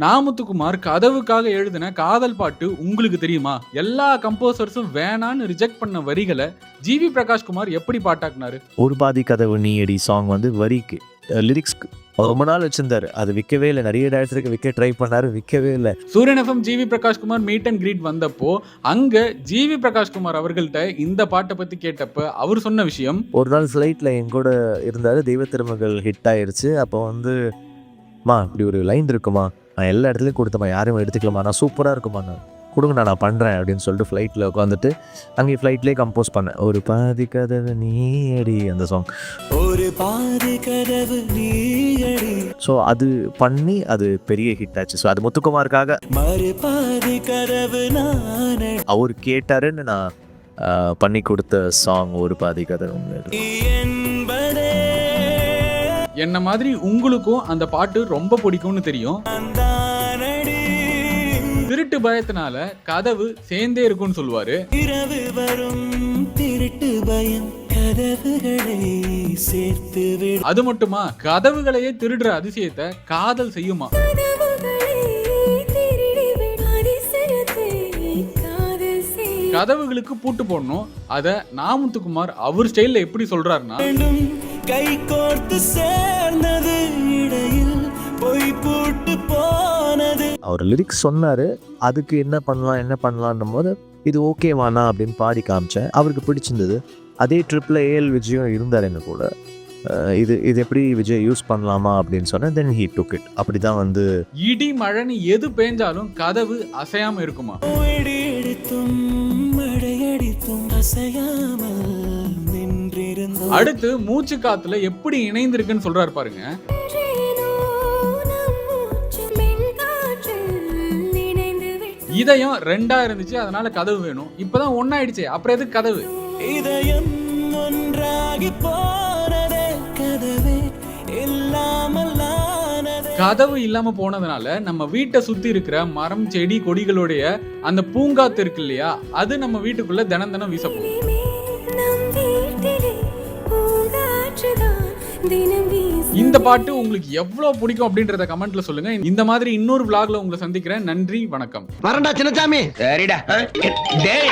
நாமுத்துக்குமார் கதவுக்காக எழுதின காதல் பாட்டு உங்களுக்கு தெரியுமா? எல்லா கம்போசர்ஸும் வேணான்னு ரிஜெக்ட் பண்ண வரிகளை ஜிவி பிரகாஷ்குமார் எப்படி பாட்டாக்குனாரு? ஒரு பாதி கதவு நீயடி சாங் வந்து வரிக்கு லிரிக்ஸ்க்கு ரொம்ப நாள் வச்சிருந்தாரு, அது விற்கவே இல்லை. நிறைய டேரக்டருக்கு விற்க ட்ரை பண்ணாரு, விற்கவே இல்லை. Suryan FM GV Prakash Kumar meet and greet வந்தப்போ அங்க ஜிவி பிரகாஷ்குமார் அவர்கள்ட்ட இந்த பாட்டை பத்தி கேட்டப்ப அவர் சொன்ன விஷயம், ஒரு நாள் ஃப்ளைட்டில் என் கூட இருந்தாரு, தெய்வ திருமகள் ஹிட் ஆயிருச்சு. அப்போ வந்து இப்படி ஒரு லைன் இருக்குமா, நான் எல்லா இடத்துலையும் கொடுத்தேம்மா, யாரும் எடுத்துக்கலாமா, நான் சூப்பராக இருக்குமா, நான் கொடுங்கண்ணா, நான் பண்ணுறேன் அப்படின்னு சொல்லிட்டு ஃப்ளைட்டில் உட்காந்துட்டு அங்கே ஃப்ளைட்லேயே கம்போஸ் பண்ணேன். ஒரு பாதி கதவு நீயடி அந்த சாங், ஒரு பாதி கதவு நீயடி. ஸோ அது பண்ணி அது பெரிய ஹிட் ஆச்சு. ஸோ அது முத்துக்குமாருக்காக மறு பாதி கதவு நானே அவர் கேட்டாருன்னு நான் பண்ணி கொடுத்த சாங் ஒரு பாதி கதவு. என்பதே என்ன மாதிரி உங்களுக்கும் அந்த பாட்டு ரொம்ப பிடிக்கும்னு தெரியும். தானடி. திருட்டு பயத்தினால கதவு சேர்ந்தே இருக்கும்னு சொல்லுவாரு. இரவு வரும் திருட்டு பயம் கதவுகளை சேர்த்து விடும். அது மட்டுமா, கதவுகளையே திருடுற அதிசயத்தை காதல் செய்யுமா? கதவுகளுக்கு பூட்டு போடணும். அத நாமுத்துக்குமார் அவர் ஸ்டைல்ல எப்படி சொல்றாருன்னா, கை கோர்த்து சேர்ந்தது இடையில் பொய் பூட்டு போனது. அவர் லிரிக்ஸ் சொன்னார், அதுக்கு என்ன பண்ணலான்னும் போது இது ஓகேவானா அப்படின்னு பாடி காமிச்சேன். அவருக்கு பிடிச்சிருந்தது. அதே ட்ரிப்பில் ஏஎல் விஜயும் இருந்தார் எங்க கூட. இது எப்படி விஜய் யூஸ் பண்ணலாமா அப்படின்னு சொன்னேன். தென் ஹீ டுக் இட். அப்படி தான் வந்து இடி மழைன்னு எது பேஞ்சாலும் கதவு அசையாம இருக்குமா? அடுத்து மூச்சு காத்துல எப்படி இணைந்திருக்குன்னு சொல்றாரு பாருங்க. இதயம் ரெண்டா இருந்துச்சு, அதனால கதவு வேணும். இப்பதான் ஒன்னாயிடுச்சு, அப்புறம் எதுக்கு கதவு? இதயம் ஒன்றாகி போனதே, கதவே இல்லாமல் ஆனதே. கதவு இல்லாம போனதுனால நம்ம வீட்டை சுத்தி இருக்கிற மரம் செடி கொடிகளுடைய அந்த பூங்காத்து இருக்கு இல்லையா, அது நம்ம வீட்டுக்குள்ள தினம் தினம் வீச போகும். இந்த பாட்டு உங்களுக்கு எவ்வளவு பிடிக்கும் அப்படின்றத கமெண்ட்ல சொல்லுங்க. இந்த மாதிரி இன்னொரு vlogல உங்களை சந்திக்கிறேன். நன்றி, வணக்கம். வரண்டா சின்னசாமி. சரிடா.